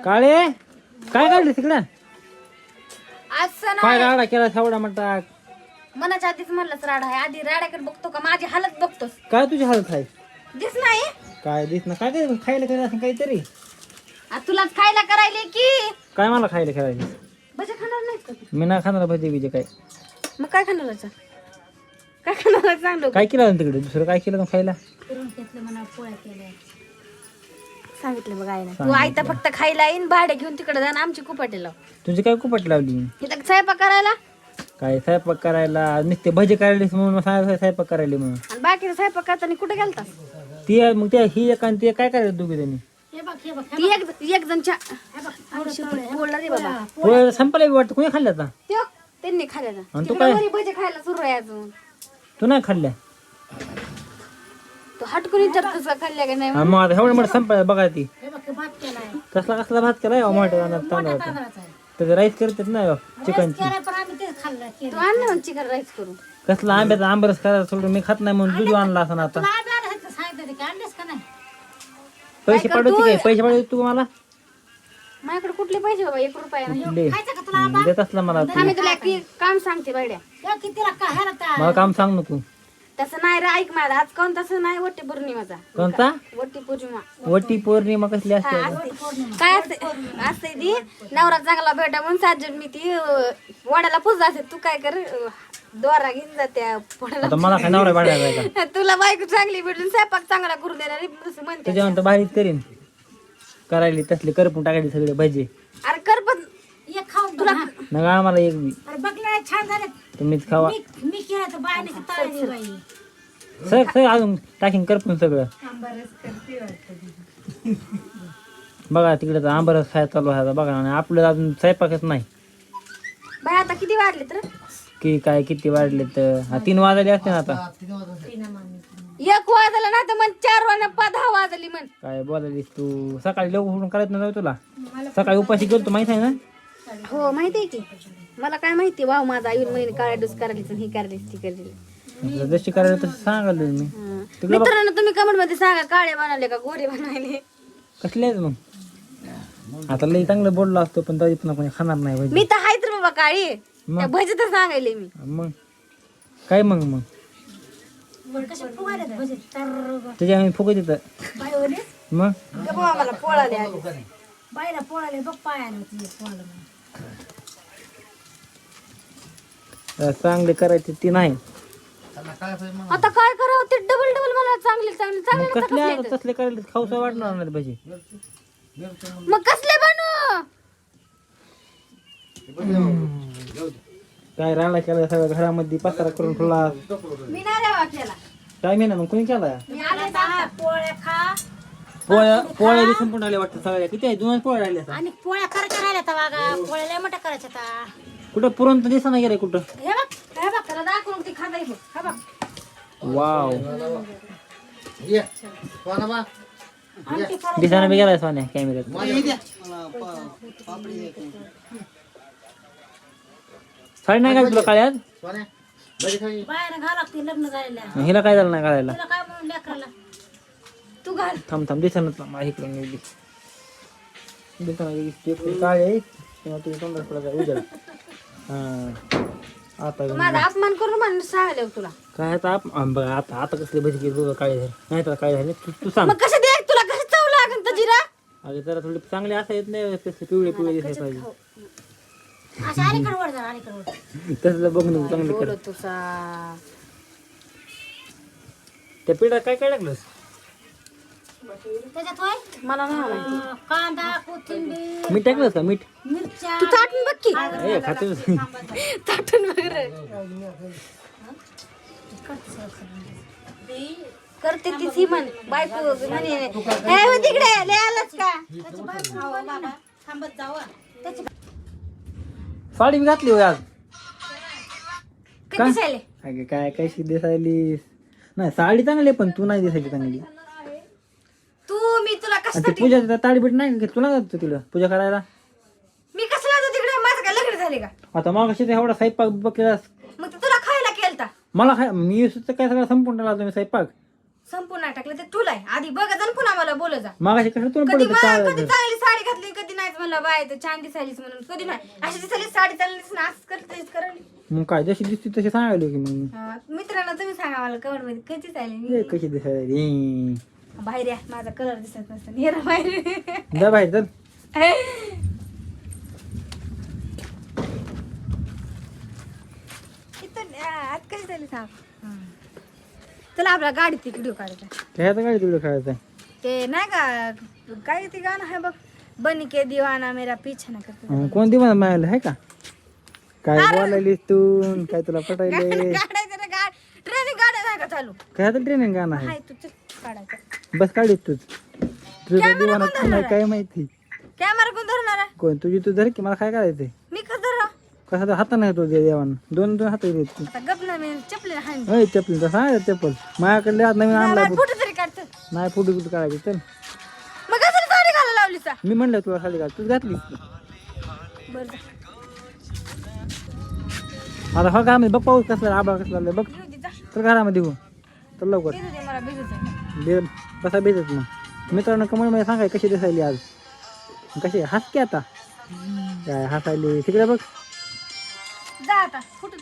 काळे काय काढले तिकडं असं काय नाही राडा केला एवढा म्हणता मनाच्या आधीच म्हणलंच राडा आहे आधी राड्याकडे बघतो का माझी हालत बघतोस काय तुझी हालत आहे दिस नाही काय दिस ना काय काय खायला करायला असं काहीतरी तुलाच खायला करायले की काय मला खायला करायचं भजे खाणार नाहीस का तू? मी ना खाणार भजी बिजे काय मग काय खाणार आता? काय खाणार सांगलो काय केलं तिकडे दुसरं काय केलं खायला सांगितलं बघ आईला तू आयता फक्त खायला येईन भाडे घेऊन तिकडे जा आमची कुपाटे लाव तुझी काय कुपट लावली इथं स्वयंपाक करायला काय स्वयंपाक करायला नुसते भजी करायला म्हणून स्वयंपाक करायला म्हणून आणि बाकीचा स्वयंपाक करताना कुठे गेलता ती मग त्या ही एक आणि ते काय करायचं दोघी त्यांनी ती एक जण बोलला रे बाबा पोळ्या संपला वाटतं कोणी खाल्ल्या आता त्यो त्यांनी खाल्ला आणि तू काय भजे खायला सुरू आहे अजून तू नाही खाल्ल्या तू हटकून विचारतोस का खाल्ल्या का नाही हा, मग आता एवढं मोठं संपायला बघा ती कसला कसला भात केलाय मोठ्या तांदळाचा त्याचं राईस करतात ना चिकनची तू आण ना चिकन राईस करू कसला आंब्याचा आंबरस करायला सोडून मी खात नाही म्हणून दूध आणला असं आता पैसे पाठवते काय पैसे पाठवते तू मला माझ्याकडे कुठले पैसे बाबा 1 रुपया नाही कुठले देत असला मला तू आम्ही तुला काम सांगते बायड्या मला काम सांग नको तसं नाही रे ऐक माझा आज कोण तसं नाही वट्टी पौर्णिमाचा कोणता वट्टी पौर्णिमा वटी पौर्णिमा कसली हा, असते असते. काय असते असते ती नवरा चांगला भेटा म्हणून 7 जण मी ती वड्याला पूजा असते तू काय कर द्वारा घेऊन जा त्या पोळ्याला आता मला काय नवरा वाढायला का तुला बायको चांगली भेटून स्वयंपाक चांगला करून देणार तसं म्हणते त्याच्यानंतर भारीच करीन करायली तसले करपून टाकायचे सगळे भजी अरे कर पण तुला नका आम्हाला एक बी छान झाले तुम्हीच खावा मी केलं तर बायने तळली बाई सर सर अजून टाकीन करपून सगळं बघा तिकडे तर आंबरस खायला चालू आहे आता बघा आणि आपल्याला अजून स्वयंपाकच नाही बाय आता किती वाढले तर की काय किती वाढले तर 3 वाजले असते ना आता 1 वाजला ना तर मग 4 वाजता 10 वाजली म्हण काय बोलायलीस तू सकाळी लवकर उठून करायचं ना तुला सकाळी उपाशी गेलतो माहित आहे ना हो माहिती आहे की मला काय माहिती वाव माझा आईन महिने काळ्या डोस करायला ही करायला ती करायला जशी करायला तसं सांगाल मी मित्रांनो तुम्ही कमेंट मध्ये सांगा काळे बनवले का गोरे बनवले कसले आहेत मग आता लई चांगलं बोललो असतो पण तरी पण कोणी खाणार नाही भजी मी तर हायच रे बाबा काळी त्या भजी तर सांगायले मी मग काय मग त्याच्या आम्ही फुकत येतं मग गप्पा मला पोळाले आले बाईला पोळाले बघ पायाला पोळाला चांगले करायचे ती नाही आता काय करावं ते डबल डबल मला चांगले चांगले मग चांगले कसले कसले तसले करायला खाऊसा वाटणार नाही भजी मग कसले बनू काय राडा केला सगळ्या घरामध्ये पसारा करून ठेवला मी नाही रे वाटलेला काय मी ना मग कोणी केला मी आले तर पोळ्या खा पोळ्या बी संपून आल्या वाटतं सगळ्या किती आहे 2 पोळ्या राहिल्या आता. आणि पोळ्या करायच्या राहिल्या तर वागा पोळ्या लय मोठ्या करायच्या आता कुठं पुरण तर दिसा नाही गेलं कुठं हे बघ त्याला दाखवून ती खाता येईल हा बघ वाव दिसाना बी गेलाय सोन्या कॅमेऱ्यात साडी नाही का तुला काळ्यात बाहेर घाला लागते लग्न झालेल्या हिला काय झालं नाही काढायला तुला काय म्हणून लेकराला तू घाल थांब दिसत माझ्या इकडून गेली दिसत काळे आहे तेव्हा तुझ्या तोंडात पडत उजळ हा आता माझा अपमान करून म्हणून सांगायला तुला काय आता बघा आता आता कसले भजी केली काळे झाले नाही तर काय झाले तू सांग मग कसं दे तुला कसं चव लागेल तर जिरा अगं जरा थोडी चांगले असा येत नाही तसं पिवळे पिवळे दिसायला पाहिजे असं अलीकडे वर जा अलीकडे वर तसलं बघून चांगलं कर बोलत तुझा त्या पिठात काय काय टाकलंस त्याच्यात होय मला नाही माहिती कांदा कोथिंबीर मीठ टाकलंस का मीठ मिरच्या तू चाटून बघ की ए खाते चाटून बघ रे करते ती सी म्हण बायको म्हणे हे हो तिकडे लय आलंच का थांबत जावं साडी मी घातली होय आज कधी दिसायले अगं काय कशी दिसायलीस नाही साडी चांगली आहे, पण तू नाही दिसायची चांगली तू मी तुला आणि कसं ते पूजा ताडी बीट नाही का तुला जातो तिकडं पूजा करायला मी कसं जातो तिकडे माझं काय लग्न झाले का आता मग कशी एवढा स्वयंपाक बघलास मग ते तुला खायला केलता मला काय मी सुद्धा काय सगळं संपून टाकला तुम्ही स्वयंपाक संपूर्ण टाकलं ते तुला आहे. आधी बघा जाण पुन्हा मला बोल जा मागाशी कसं तुला कधी पडत कधी चांगली साडी घातली कधी नाही म्हणलं बाय तर छान दिसायलीस म्हणून कधी नाही अशी दिसायली साडी चाललीस ना असं करतेस करायली मग काय जशी दिसते तशी सांगायलो की मग मित्रांना तुम्ही सांगा मला कवर मध्ये कशी दिसायली मी हे कशी दिसायला बाहेर या माझा कलर दिसत नसतं नेरा बाहेर जा बाहेर चल इथं आज कशी झाली सांग चला आपल्या गाडीत व्हिडिओ काढायचा त्याच्या गाडी तुला खेळायचं आहे ते नाही का काय ते गाणं आहे बघ बनी के दिवाना मेरा पीछा ना करतो कोण दिवस मिळालं आहे का काय बोलायलीस तू काय तुला पटायले काढायचं ना गाड ट्रेनिंग गाड्या नाही का चालू काय ट्रेनिंग गाणं आहे हाय तू चल काढायचं बस काढीत तूच तुझा दिवाना कोण आहे काय माहिती कॅमेरा कोण धरणार आहे कोण तुझी तू धर की मला काय करायचंय मी कसं धरा कसा तर हाता नाही तो देवान दोन दोन हात येत आता गप ना मी चपले हाय होय चप्पल तसा आहे चप्पल माझ्याकडले आज नवीन आणला फोटो तरी काढतो नाही फोटो कुठं काढायची चल मग कसं साडी घालायला लावली सा मी म्हणलं तुला साडी घाल तूच घातली बरं जा. आता हा घरामध्ये बघ पाऊस कसला आबा कसला आलाय बघ येऊ दे जा तर घरामध्ये हो तर लवकर भिजू दे मला भिजू दे दे कसा भेटत मग मित्रांनो कमेंटमध्ये सांगाय कशी दिसायली आज कशी हस की आता काय हसायली तिकडे बघ जा आता फोटो